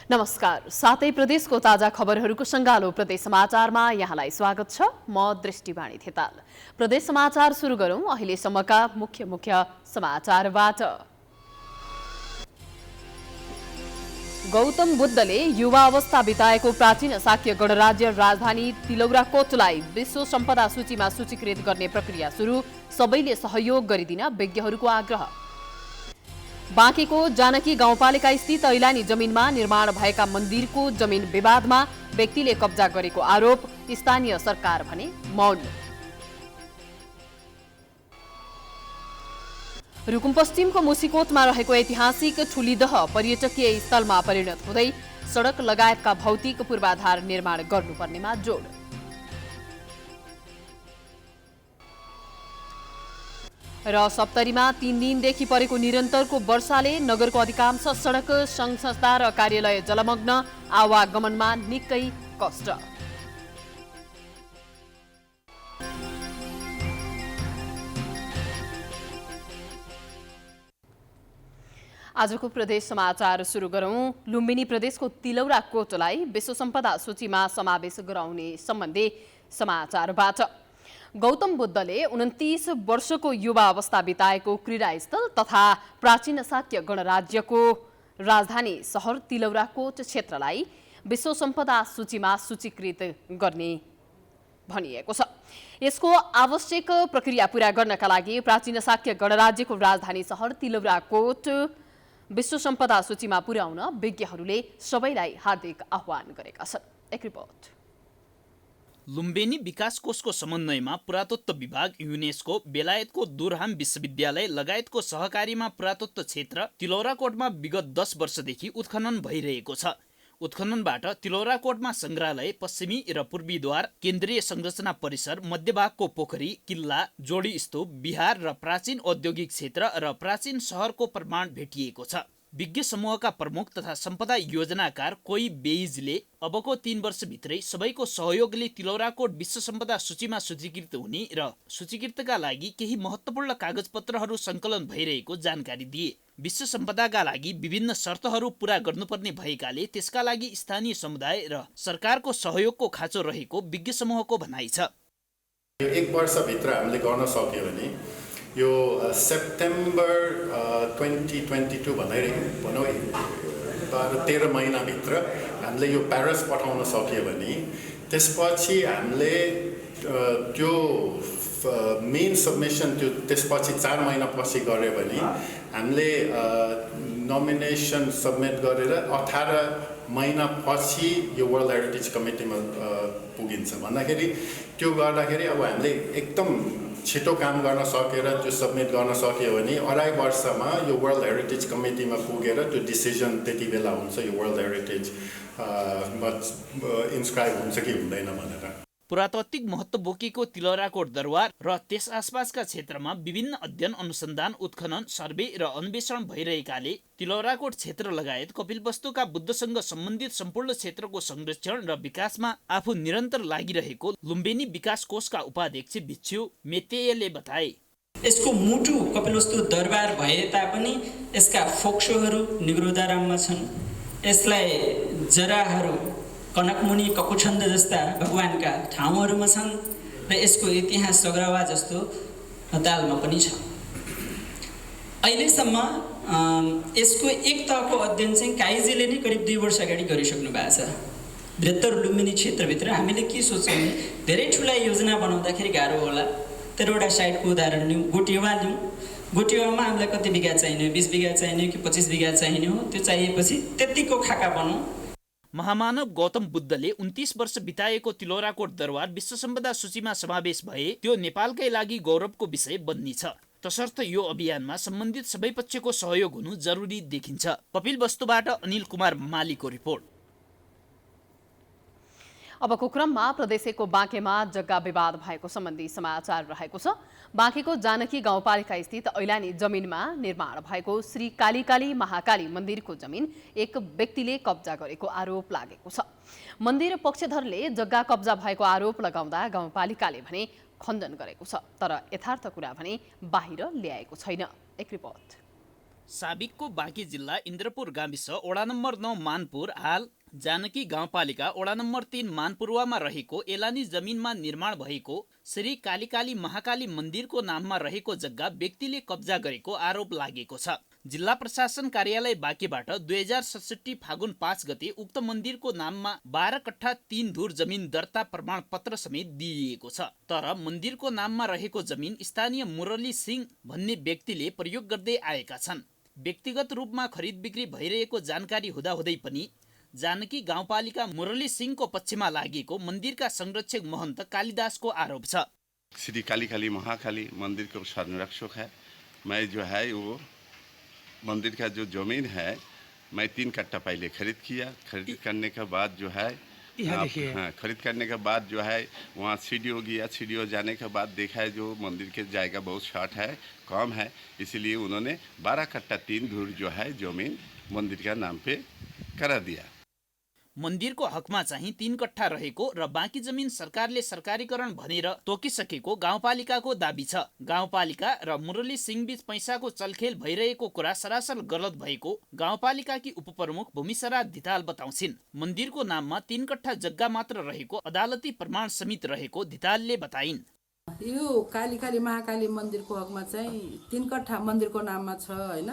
नमस्कार। सातै प्रदेशको ताजा खबरहरूको सङ्गालो प्रदेश समाचारमा यहाँलाई स्वागत छ। म दृष्टिवाणी थेताल। प्रदेश समाचार सुरु गरौँ अहिलेसम्मका मुख्य समाचारबाट। गौतम बुद्धले युवा अवस्था बिताएको प्राचीन शाक्य गणराज्य राजधानी तिलौराकोटलाई विश्व सम्पदा सूचीमा सूचीकृत गर्ने प्रक्रिया सुरु, सबैले सहयोग गरिदिन विज्ञहरूको आग्रह। बाँकेको जानकी गाउँपालिका स्थित ऐलानी जमिनमा निर्माण भएका मन्दिरको जमिन विवादमा व्यक्तिले कब्जा गरेको आरोप, स्थानीय सरकार भने मौन। रुकुम पश्चिमको मुसिकोटमा रहेको ऐतिहासिक ठुलीदह पर्यटकीय स्थलमा परिणत हुँदै सडक लगायतका भौतिक पूर्वाधार निर्माण गर्नुपर्नेमा जोड। र सप्तरीमा 3 दिनदेखि परेको निरन्तरको वर्षाले नगरको अधिकांश सडक, सङ्घ संस्था र कार्यालय जलमग्न, आवागमनमा निकै कष्ट। आजको प्रदेश समाचार सुरु गरौँ। लुम्बिनी प्रदेशको तिलौराकोटलाई विश्व सम्पदा सूचीमा समावेश गराउने सम्बन्धी समाचारबाट। गौतम बुद्धले 29 वर्षको युवा अवस्था बिताएको क्रीडास्थल तथा प्राचीन शाक्य गणराज्यको राजधानी सहर तिलौराकोट क्षेत्रलाई विश्व सम्पदा सूचीमा सूचीकृत गर्ने भनिएको छ। यसको आवश्यक प्रक्रिया पूरा गर्नका लागि प्राचीन शाक्य गणराज्यको राजधानी सहर तिलौराकोट विश्व सम्पदा सूचीमा पुर्याउन विज्ञहरूले सबैलाई हार्दिक आह्वान गरेका छन्। एक रिपोर्ट। लुम्बिनी विकास कोषको समन्वयमा पुरातत्व विभाग, युनेस्को, बेलायतको दुरहाम विश्वविद्यालय लगायतको सहकारीमा पुरातत्व क्षेत्र तिलौराकोटमा विगत 10 वर्षदेखि उत्खनन भइरहेको छ। उत्खननबाट तिलौराकोटमा सङ्ग्रहालय, पश्चिमी र पूर्वी द्वार, केन्द्रीय संरचना परिसर, मध्यभागको पोखरी, किल्ला, जोडी स्तूप, विहार र प्राचीन औद्योगिक क्षेत्र र प्राचीन सहरको प्रमाण भेटिएको छ। विज्ञ समूहका प्रमुख तथा सम्पदा योजनाकार कोही बेइजले अबको 3 वर्षभित्रै सबैको सहयोगले तिलौराकोट विश्व सम्पदा सूचीमा सूचीकृत हुने र सूचीकृतका लागि केही महत्त्वपूर्ण कागजपत्रहरू सङ्कलन भइरहेको जानकारी दिए। विश्व सम्पदाका लागि विभिन्न शर्तहरू पूरा गर्नुपर्ने भएकाले त्यसका लागि स्थानीय समुदाय र सरकारको सहयोगको खाँचो रहेको विज्ञ समूहको भनाइ छ। यो 1 वर्षभित्र हामीले गर्न सक्यो भने यो सेप्टेम्बर 2022 भनौँ 13 महिनाभित्र हामीले यो प्यारिस पठाउन सक्यो भने त्यसपछि हामीले त्यो मेन सबमिसन त्यसपछि 4 महिनापछि गऱ्यो भने हामीले नोमिनेसन सबमिट गरेर 18 महिनापछि यो वर्ल्ड हेरिटेज कमिटीमा पुगिन्छ। भन्दाखेरि त्यो गर्दाखेरि अब हामीले एकदम छिटो काम गर्न सकेर त्यो सबमिट गर्न सक्यो भने 2.5 वर्षमा यो वर्ल्ड हेरिटेज कमिटीमा पुगेर त्यो डिसिजन त्यति बेला हुन्छ यो वर्ल्ड हेरिटेज इन्स्क्राइब हुन्छ कि हुँदैन भनेर। पुरातात्विक महत्त्व बोकेको तिलौराकोट दरबार र त्यस आसपासका क्षेत्रमा विभिन्न अध्ययन, अनुसन्धान, उत्खनन, सर्वे र अन्वेषण भइरहेकाले तिलौराकोट क्षेत्र लगायत कपिलवस्तुका बुद्धसँग सम्बन्धित सम्पूर्ण क्षेत्रको संरक्षण र विकासमा आफू निरन्तर लागिरहेको लुम्बिनी विकास कोषका उपाध्यक्ष भिक्षु मेतेयले बताए। यसको मुटु कपिलवस्तु दरबार भए तापनि यसका फोक्सोहरू निगुरोधाराममा छन्। यसलाई जराहरू, कनकमुनि, कपुछन्द जस्ता भगवानका ठाउँहरूमा छन् र यसको इतिहास सग्रावा जस्तो दालमा पनि छ। अहिलेसम्म यसको एक तहको अध्ययन चाहिँ काइजेले नै करिब 2 वर्ष अगाडि गरिसक्नु भएको छ। बृहत्तर लुम्बिनी क्षेत्रभित्र हामीले के सोच्छौँ भने धेरै ठुला योजना बनाउँदाखेरि गाह्रो होला। 13वटा साइटको उदाहरण लिउँ, गोटिवा लिउँ। गोटिवामा हामीलाई कति बिघा चाहिने, 20 बिघा चाहिने कि 25 बिघा चाहिने हो। त्यो चाहिएपछि त्यतिको खाका बनाउँ। महामानव गौतम बुद्धले 29 वर्ष बिताएको तिलौराकोट दरबार विश्व सम्पदा सूचीमा समावेश भए त्यो नेपालकै लागि गौरवको विषय बन्नेछ। तसर्थ यो अभियानमा सम्बन्धित सबै पक्षको सहयोग हुनु जरुरी देखिन्छ। कपिलवस्तुबाट अनिल कुमार मालीको रिपोर्ट। अबको क्रममा प्रदेशको बाँकेमा जग्गा विवाद भएको सम्बन्धी समाचार रहेको छ। बाँकेको जानकी गाउँपालिका स्थित ऐलानी जमिनमा निर्माण भएको श्री काली महाकाली मन्दिरको जमिन एक व्यक्तिले कब्जा गरेको आरोप लागेको छ। मन्दिर पक्षधरले जग्गा कब्जा भएको आरोप लगाउँदा गाउँपालिकाले भने खण्डन गरेको छ, तर यथार्थ कुरा भने बाहिर ल्याएको छैन। एक रिपोर्ट। साबिकको बाँकी जिल्ला इन्द्रपुर गाविस वडा नम्बर 9 मानपुर हाल जानकी गाउँपालिका वडा नम्बर 3 मानपुरवामा रहेको एलानी जमिनमा निर्माण भएको श्री कालीकाली महाकाली मन्दिरको नाममा रहेको जग्गा व्यक्तिले कब्जा गरेको आरोप लागेको छ। जिल्ला प्रशासन कार्यालय बाँकीबाट 2067 फागुन 5 गते उक्त मन्दिरको नाममा 12 कट्ठा 3 धुर जमिन दर्ता प्रमाणपत्र समेत दिइएको छ। तर मन्दिरको नाममा रहेको जमिन स्थानीय मुरली सिंह भन्ने व्यक्तिले प्रयोग गर्दै आएका छन्। व्यक्तिगत रूपमा खरिद बिक्री भइरहेको जानकारी हुँदाहुँदै पनि जानकी गाउँपालिका मुरली सिंहको पक्षमा लागेको मन्दिरका संरक्षक महन्त कालिदासको आरोप छ। श्री काली महाकाली मंदिर को संरक्षक है। मैं जो है वो मंदिर का जो जमीन है मैं 3 कट्टा पहले खरीद किया। खरीद करने के बाद जो है खरीद करने के बाद जो है वहाँ सीडीओ गया। सीडीओ जाने के बाद देखा है जो मंदिर के जायगा बहुत शॉर्ट है, कम है, इसलिए उन्होंने 12 कट्टा 3 धुर जो है जमीन मंदिर का नाम पे करा दिया। मन्दिरको हकमा चाहिँ 3 कट्ठा रहेको र बाँकी जमिन सरकारले सरकारीकरण भनेर तोकिसकेको गाउँपालिकाको दाबी छ। गाउँपालिका र मुरली सिंहबीच पैसाको चलखेल भइरहेको कुरा सरासर गलत भएको गाउँपालिकाकी उपप्रमुख भूमिसरा धिताल बताउँछिन्। मन्दिरको नाममा 3 कट्ठा जग्गा मात्र रहेको अदालती प्रमाण समेत रहेको धितालले बताइन्। यो काली महाकाली मन्दिरको हकमा चाहिँ 3 कट्ठा मन्दिरको नाममा छ हैन।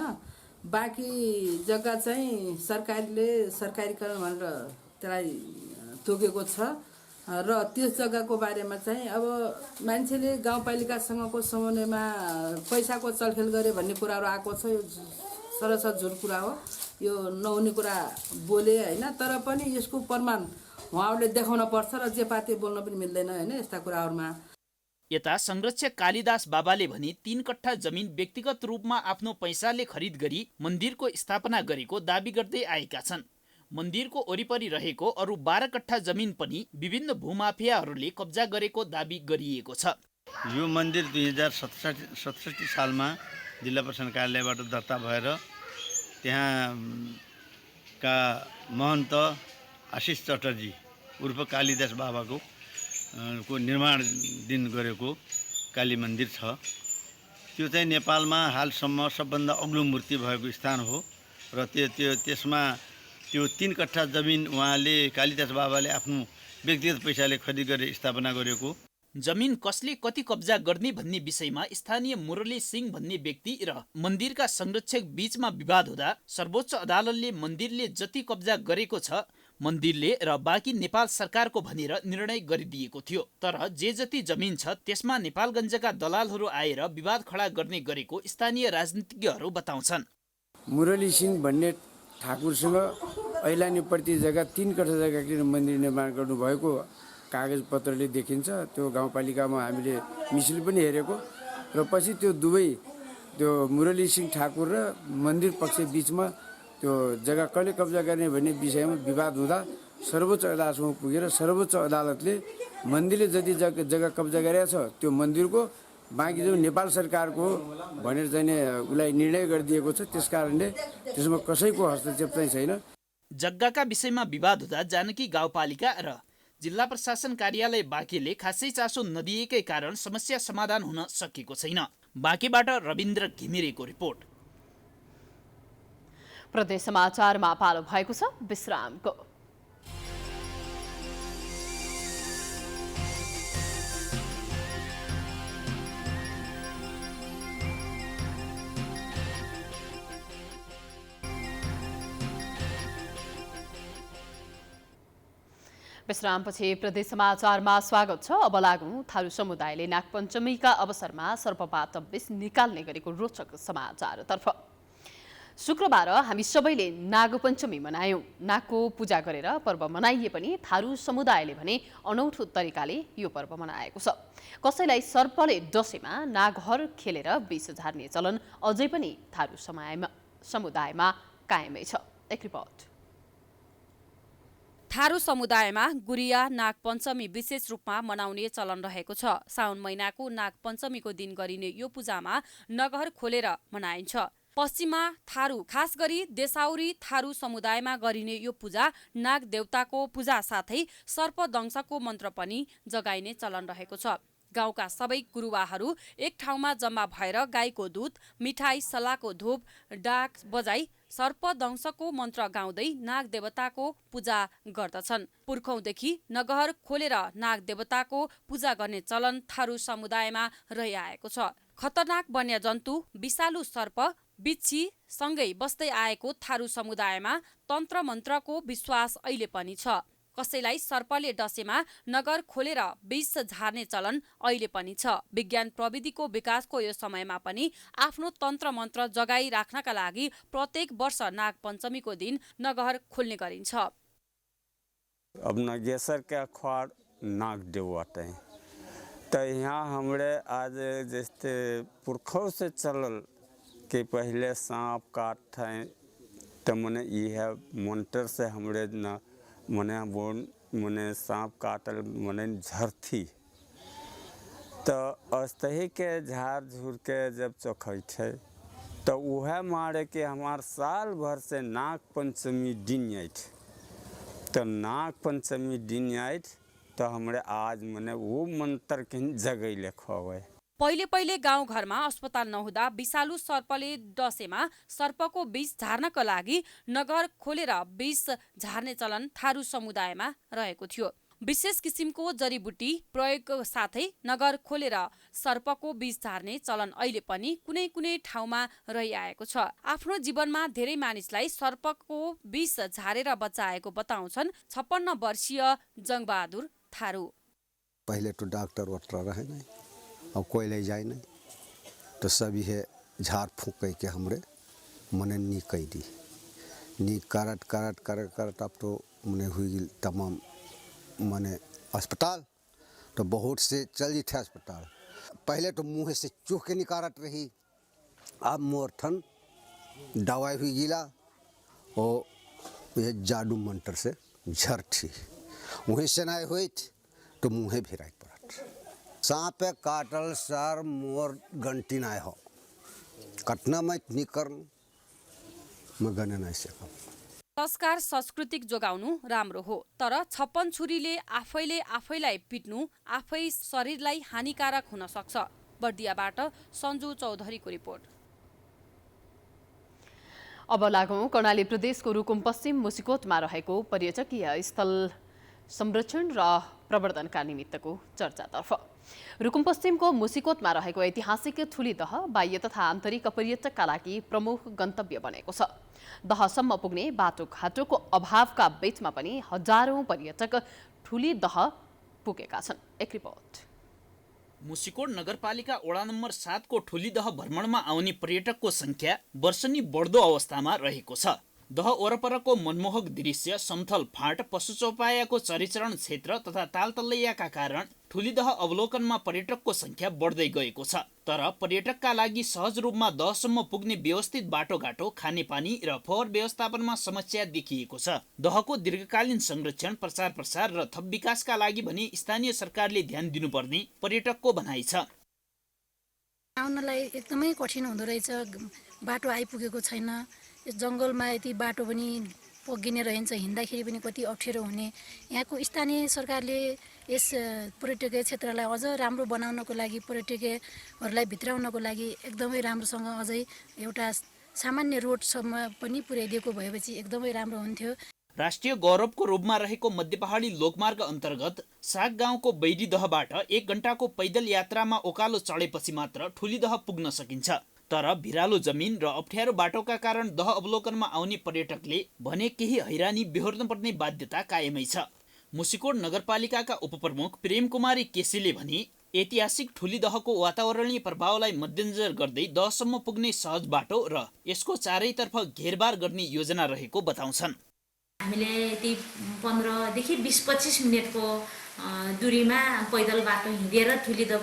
बाँकी जग्गा चाहिँ सरकारले सरकारीकरण भनेर त्यसलाई तोकेको छ र त्यस जग्गाको बारेमा चाहिँ अब मान्छेले गाउँपालिकासँगको समन्वयमा पैसाको चलखेल गरे भन्ने कुराहरू आएको छ। यो सरासर झुट कुरा हो, यो नहुने कुरा बोले हैन। तर पनि यसको प्रमाण उहाँहरूले देखाउन पर्छ र जे पाते बोल्न पनि मिल्दैन हैन यस्ता कुराहरूमा। यता संरक्षक कालिदास बाबाले भने 3 कट्ठा जमिन व्यक्तिगत रूपमा आफ्नो पैसाले खरिद गरी मन्दिरको स्थापना गरेको दाबी गर्दै आएका छन्। मन्दिरको वरिपरि रहेको अरु 12 कट्ठा जमिन पनि विभिन्न भूमाफियाहरूले कब्जा गरेको दाबी गरिएको छ। यो मन्दिर 2067 सालमा जिल्ला प्रशासन कार्यालयबाट दर्ता भएर त्यहाँका महन्त आशिष चटर्जी उर्फ कालिदास बाबाको को निर्माण दिन गरेको काली मन्दिर छ। त्यो चाहिँ नेपालमा हालसम्म सबभन्दा अग्लो मूर्ति भएको स्थान हो र त्यसमा त्यो 3 कट्ठा जमिन उहाँले कालिदास बाबाले आफ्नो व्यक्तिगत पैसाले खरिद गरेर स्थापना गरेको। जमिन कसले कति कब्जा गर्ने भन्ने विषयमा स्थानीय मुरली सिंह भन्ने व्यक्ति र मन्दिरका संरक्षक बीचमा विवाद हुँदा सर्वोच्च अदालतले मन्दिरले जति कब्जा गरेको छ मन्दिरले र बाँकी नेपाल सरकारको भनेर निर्णय गरिदिएको थियो। तर जे जति जमिन छ त्यसमा नेपालगञ्जका दलालहरू आएर विवाद खडा गर्ने गरेको स्थानीय राजनीतिज्ञहरू बताउँछन्। मुरली सिंह भन्ने ठाकुरसँग ऐलानीप्रति जग्गा 3 कट्ठा जग्गा किनेर मन्दिर निर्माण गर्नुभएको कागज पत्रले देखिन्छ। त्यो गाउँपालिकामा हामीले मिसिल पनि हेरेको र पछि त्यो दुवै त्यो मुरली सिंह ठाकुर र मन्दिर पक्ष बीचमा त्यो जग्गा कसले कब्जा गर्ने भन्ने विषयमा विवाद हुँदा सर्वोच्च अदालतसम्म पुगेर सर्वोच्च अदालतले मन्दिरले जति जग्गा कब्जा गरेको छ त्यो मन्दिरको बाँकी जो नेपाल सरकारको भनेर चाहिँ उसलाई निर्णय गरिदिएको छ। त्यसकारणले त्यसमा कसैको हस्तक्षेप चाहिँ छैन। जग्गाका विषयमा विवाद हुँदा जानकी गाउँपालिका र जिल्ला प्रशासन कार्यालय बाँकीले खासै चासो नदिएकै कारण समस्या समाधान हुन सकेको छैन। बाँकीबाट रविन्द्र घिमिरेको रिपोर्ट। प्रदेश समाचारमा पालो भएको छ विश्रामको। विश्रामपछि प्रदेश समाचारमा स्वागत छ। अब लागौं थारू समुदायले नागपञ्चमीका अवसरमा सर्पबाट विष निकाल्ने गरेको रोचक समाचारतर्फ। शुक्रबार हामी सबैले नागपञ्चमी मनायौं। नागको पूजा गरेर पर्व मनाइए पनि थारू समुदायले भने अनौठो तरिकाले यो पर्व मनाएको छ। कसैलाई सर्पले डसेमा नागहर खेलेर विष झार्ने चलन अझै पनि थारू समुदायमा कायमै छ। एक रिपोर्ट। थारू समुदायमा गुरिया नागपञ्चमी विशेष रूपमा मनाउने चलन रहेको छ। साउन महिनाको नागपञ्चमीको दिन गरिने यो पूजामा नगहर खोलेर मनाइन्छ। पश्चिममा थारू खास गरी देसाउरी थारू समुदायमा गरिने यो पूजा नाग देवताको पूजा साथै सर्पदंशको मन्त्र पनि जगाइने चलन रहेको छ। गाउँका सबै गुरुवाहरू एक ठाउँमा जम्मा भएर गाईको दुध, मिठाई, सल्लाहको धूप, डाक बजाई सर्पदंशको मन्त्र गाउँदै नाग देवताको पूजा गर्दछन्। पुर्खौंदेखि नगहर खोलेर नाग देवताको पूजा गर्ने चलन थारू समुदायमा रहिआएको छ। खतरनाक वन्यजन्तु विषालु सर्प, बिच्छी सँगै बस्दै आएको थारू समुदायमा तन्त्र मन्त्रको विश्वास अहिले पनि छ। कसैलाई सर्पले डसेमा नगर खोलेर विष झार्ने चलन अहिले पनि छ। विज्ञान प्रविधिको विकासको यो समयमा पनि आफ्नो तन्त्र मन्त्र जगाई राख्नका लागि प्रत्येक वर्ष नाग पञ्चमीको दिन नगहर खोल्ने गरिन्छ। अब नागेश्वर के अखबार नाग देव आते हैं, तो यहाँ हमरे आज जैसे पुरखों से चलल कि पहले सांप काट हैं, तो मने यह मंत्र से हमरे न मने सांप काटल मने झरथी, तो अस्तही के झाड़ झूर के जब चौखट है तो वह मारे कि हमार साल भर से नाग पंचमी दिन आठ, तो नाग पंचमी दिन आठ तो हमरे आज मने वो मंत्र के जगह लेखा पहिले पहिले गाउँघरमा अस्पताल नहुँदा विषालु सर्पले डसेमा सर्पको विष झार्नका लागि नगर खोलेर विष झार्ने चलन थारू समुदायमा रहेको थियो। विशेष किसिमको जडीबुटी प्रयोग साथै नगर खोलेर सर्पको विष झार्ने चलन अहिले पनि कुनै कुनै ठाउँमा रहिआएको छ। आफ्नो जीवनमा धेरै मानिसलाई सर्पको विष झारेर बचाएको बताउँछन् 56 वर्षीय जंगबहादुर थारू। पहले तो डॉक्टर वॉक्टर रहे नहीं, अब कोई ले जाए नहीं, तो सभी है झाड़ फूक के हमरे मने नी कही दी, नी करट करट करट करट अब तो मने हुई तमाम मने अस्पताल, तो बहुत से चल जी थे अस्पताल। पहले तो मुँह से चूह के निकारत रही, अब मोरथन दवाई हुई गिला और ये जादू मंत्र से झर थी, वहीं से नहीं हुई तो मुँहे भिराई पड़त। सांप काटल सर मोर गंटी ना हो, कटना मैं निकर मैं गने नहीं सकूं। संस्कार संस्कृतिक जोगाउनु राम्रो हो, तर 56 छुरीले आफैले आफैलाई पिट्नु आफै शरीरलाई हानिकारक हुन सक्छ। बर्दियाबाट सञ्जु चौधरीको रिपोर्ट। अब लागौं कर्णाली प्रदेशको रुकुम पश्चिम मुसिकोटमा रहेको पर्यटकीय स्थल संरक्षण र प्रवर्धनका निमित्तको चर्चातर्फ। रुकुम पश्चिमको मुसिकोटमा रहेको ऐतिहासिक ठुली दह बाह्य तथा आन्तरिक पर्यटकका लागि प्रमुख गन्तव्य बनेको छ। दहसम्म पुग्ने बाटोघाटोको अभावका बीचमा पनि हजारौं पर्यटक ठुली दह पुगेका छन्। एक रिपोर्ट। मुसिकोट नगरपालिका वडा नम्बर 7 को ठुलीदह भ्रमणमा आउने पर्यटकको संख्या वर्षनी बढ्दो अवस्थामा रहेको छ। दह वरपरको मनमोहक दृश्य, समथल फाँट, पशु चौपायाको चरिचरण क्षेत्र तथा तालतल्लैयाका कारण ठुलीदह अवलोकनमा पर्यटकको संख्या बढ्दै गएको छ। तर पर्यटकका लागि सहज रूपमा दहसम्म पुग्ने व्यवस्थित बाटोघाटो, खानेपानी र फोहोर व्यवस्थापनमा समस्या देखिएको छ। दहको दीर्घकालीन संरक्षण, प्रचार प्रसार र थप विकासका लागि भने स्थानीय सरकारले ध्यान दिनुपर्ने पर्यटकको भनाइ छ। आउनलाई एकदमै कठिन हुँदो रहेछ, बाटो आइपुगेको छैन, यो जङ्गलमा यति बाटो पनि पगिने रहन्छ, हिँड्दाखेरि पनि कति अप्ठ्यारो हुने। यहाँको स्थानीय सरकारले यस पर्यटकीय क्षेत्रलाई अझ राम्रो बनाउनको लागि, पर्यटकहरूलाई भित्राउनको लागि एकदमै राम्रोसँग अझै एउटा सामान्य रोडसम्म पनि पुर्याइदिएको भएपछि एकदमै राम्रो हुन्थ्यो। राष्ट्रिय गौरवको रूपमा रहेको मध्य पहाडी लोकमार्ग अन्तर्गत साग गाउँको बैरीदहबाट 1 घण्टाको पैदल यात्रामा ओकालो चढेपछि मात्र ठुलीदह पुग्न सकिन्छ। तर भिरालो जमिन र अप्ठ्यारो बाटोका कारण दह अवलोकनमा आउने पर्यटकले भने केही हैरानी बेहोर्न पर्ने बाध्यता कायमै छ। मुसिकोट नगरपालिकाका उपप्रमुख प्रेम कुमारी केसीले भने ऐतिहासिक ठुलीदहको वातावरणीय प्रभावलाई मध्यनजर गर्दै दहसम्म पुग्ने सहज बाटो र यसको चारैतर्फ घेरबार गर्ने योजना रहेको बताउँछन्। हामीले यति 15 देखि 20-25 मिनटको दूरीमा पैदल बाटो हिँडेर ठुलीदह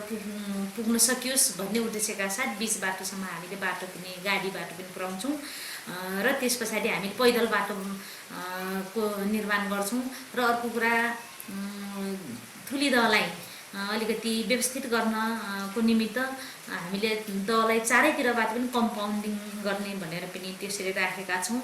पुग्न सकियोस् भन्ने उद्देश्यका साथ 20 बाटोसम्म हामीले बाटो पनि गाडी बाटो पनि पुर्याउँछौँ र त्यस पछाडि हामी पैदल बाटो को निर्माण गर्छौँ। र अर्को कुरा ठुलीदहलाई अलिकति व्यवस्थित गर्नको निमित्त हामीले दहलाई चारैतिरबाट पनि कम्पाउन्डिङ गर्ने भनेर पनि त्यसरी राखेका छौँ।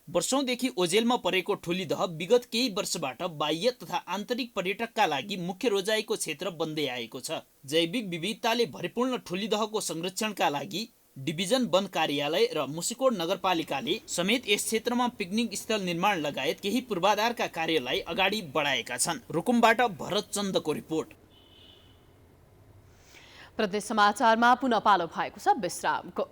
वर्षौंदेखि ओझेलमा परेको ठुलीदह विगत केही वर्षबाट बाह्य तथा आन्तरिक पर्यटकका लागि मुख्य रोजाइको क्षेत्र बन्दै आएको छ। जैविक विविधताले भरिपूर्ण ठुलीदहको संरक्षणका लागि डिभिजन वन कार्यालय र मुसिकोट नगरपालिकाले समेत यस क्षेत्रमा पिकनिक स्थल निर्माण लगायत केही पूर्वाधारका कार्यलाई अगाडि बढाएका छन्। रुकुमबाट भरत चन्दको रिपोर्ट। प्रदेश समाचारमा पुनः पालो भएको छ विश्रामको।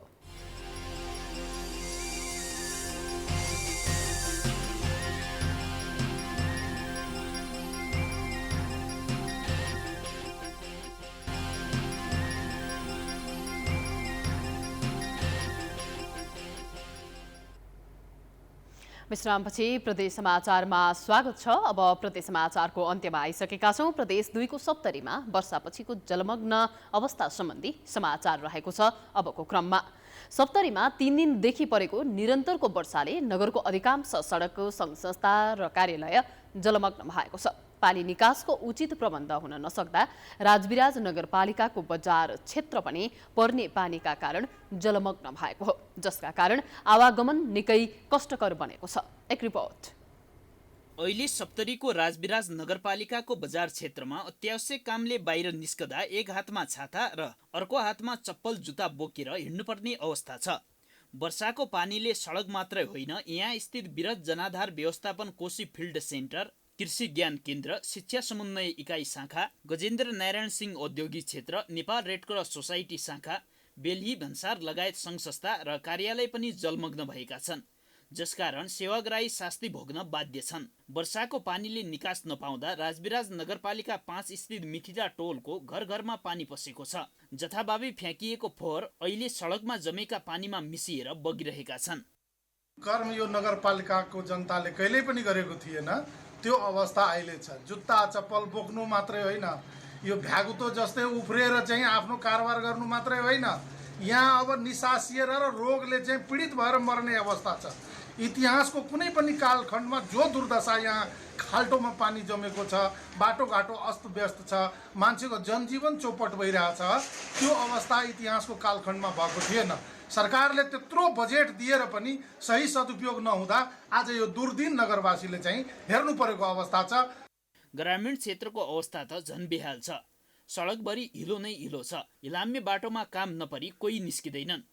विश्रामपछि प्रदेश समाचारमा स्वागत छ। अब प्रदेश समाचारको अन्त्यमा आइसकेका छौँ। प्रदेश 2 को सप्तरीमा वर्षापछिको जलमग्न अवस्था सम्बन्धी समाचार रहेको छ। अबको क्रममा सप्तरीमा 3 दिनदेखि परेको निरन्तरको वर्षाले नगरको अधिकांश सडक, सङ्घ संस्था र कार्यालय जलमग्न भएको छ। पानी निकासको उचित प्रबन्ध हुन नसक्दा राजविराज नगरपालिकाको बजार क्षेत्र पनि पर्ने पानीका कारण जलमग्न भएको हो, जसका कारण आवागमन निकै कष्टकर बनेको छ। एक रिपोर्ट। अहिले सप्तरीको राजविराज नगरपालिकाको बजार क्षेत्रमा अत्यावश्यक कामले बाहिर निस्कदा एक हातमा छाता र अर्को हातमा चप्पल जुत्ता बोकेर हिँड्नुपर्ने अवस्था छ। वर्षाको पानीले सडक मात्रै होइन, यहाँ स्थित विरत जनाधार व्यवस्थापन कोशी फिल्ड सेन्टर, कृषि ज्ञान केन्द्र, शिक्षा समन्वय इकाइ शाखा, गजेन्द्र नारायण सिंह औद्योगिक क्षेत्र, नेपाल रेड क्रस सोसाइटी शाखा, बेलही भन्सार लगायत सङ्घ संस्था र कार्यालय पनि जलमग्न भएका छन्, जसकारण सेवाग्राही शास्ति भोग्न बाध्य छन्। वर्षाको पानीले निकास नपाउँदा राजविराज नगरपालिका 5 स्थित मिठिरा टोलको घर घरमा पानी पसेको छ। जथाभावी फ्याँकिएको फोहोर अहिले सडकमा जमेका पानीमा मिसिएर बगिरहेका छन्। कर्म यो नगरपालिकाको जनताले कहिल्यै पनि गरेको थिएन, त्यो अवस्था अहिले छ। जुत्ता चप्पल बोक्नु मात्रै होइन, यो भ्यागुतो जस्तै उफ्रिएर चाहिँ आफ्नो कारोबार गर्नु मात्रै होइन, यहाँ अब निसासिएर र रोगले चाहिँ पीडित भएर मर्ने अवस्था छ। इतिहासको कुनै पनि कालखण्डमा जो दुर्दशा यहाँ खाल्टोमा पानी जमेको छ, बाटोघाटो अस्तव्यस्त छ, मान्छेको जनजीवन चौपट भइरहेछ, त्यो अवस्था इतिहासको कालखण्डमा भएको थिएन। सरकारले त्यत्रो बजेट दिएर पनि सही सदुपयोग नहुँदा आज यो दुर्दिन नगरवासीले चाहिँ हेर्नु परेको अवस्था छ। ग्रामीण क्षेत्रको अवस्था त झन् बेहाल छ। सडकभरि हिलो नै हिलो छ। इलाम्य बाटोमा काम नपरी कोही निस्किँदैनन्।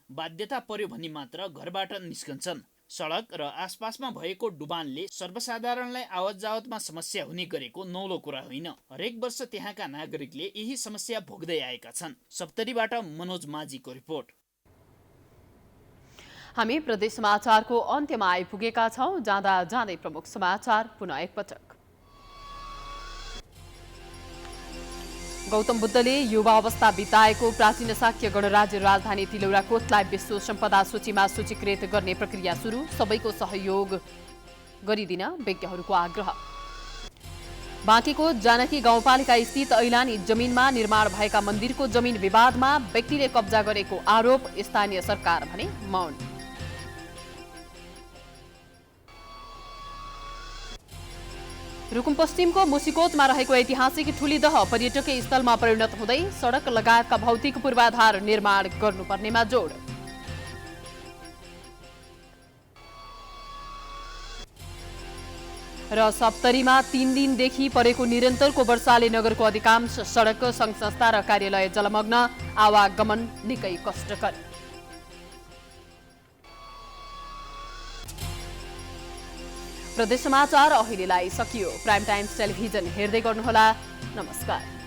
बाध्यता पर्यो भने मात्र घरबाट निस्कन्छन्। सडक र आसपासमा भएको डुबानले सर्वसाधारणलाई आवत जावतमा समस्या हुने गरेको नौलो कुरा होइन। हरेक वर्ष त्यहाँका नागरिकले यही समस्या भोग्दै आएका छन्। सप्तरीबाट मनोज माझीको रिपोर्ट। हामी प्रदेश समाचारको अन्त्यमा आइपुगेका छौँ। जाँदा जाँदै प्रमुख समाचार पुनः एकपटक। गौतम बुद्धले युवा अवस्था बिताएको प्राचीन शाक्य गणराज्य राजधानी तिलौराकोटलाई विश्व सम्पदा सूचीमा सूचीकृत गर्ने प्रक्रिया सुरु, सबैको सहयोग गरिदिन विज्ञहरूको आग्रह। बाँकीको जानकी गाउँपालिका स्थित ऐलानी जमिनमा निर्माण भएका मन्दिरको जमिन विवादमा व्यक्तिले कब्जा गरेको आरोप, स्थानीय सरकार भने मौन। रुकुम पश्चिमको मुसिकोटमा रहेको ऐतिहासिक ठुलीदह पर्यटकीय स्थलमा परिणत हुँदै सडक लगायतका भौतिक पूर्वाधार निर्माण गर्नुपर्नेमा जोड। र सप्तरीमा 3 दिनदेखि परेको निरन्तरको वर्षाले नगरको अधिकांश सडक, सङ्घ संस्था र कार्यालय जलमग्न, आवागमन निकै कष्टकर। प्रदेश समाचार अहिलेलाई सकियो। प्राइम टाइम्स टेलिभिजन हेर्दै गर्नुहोला। नमस्कार।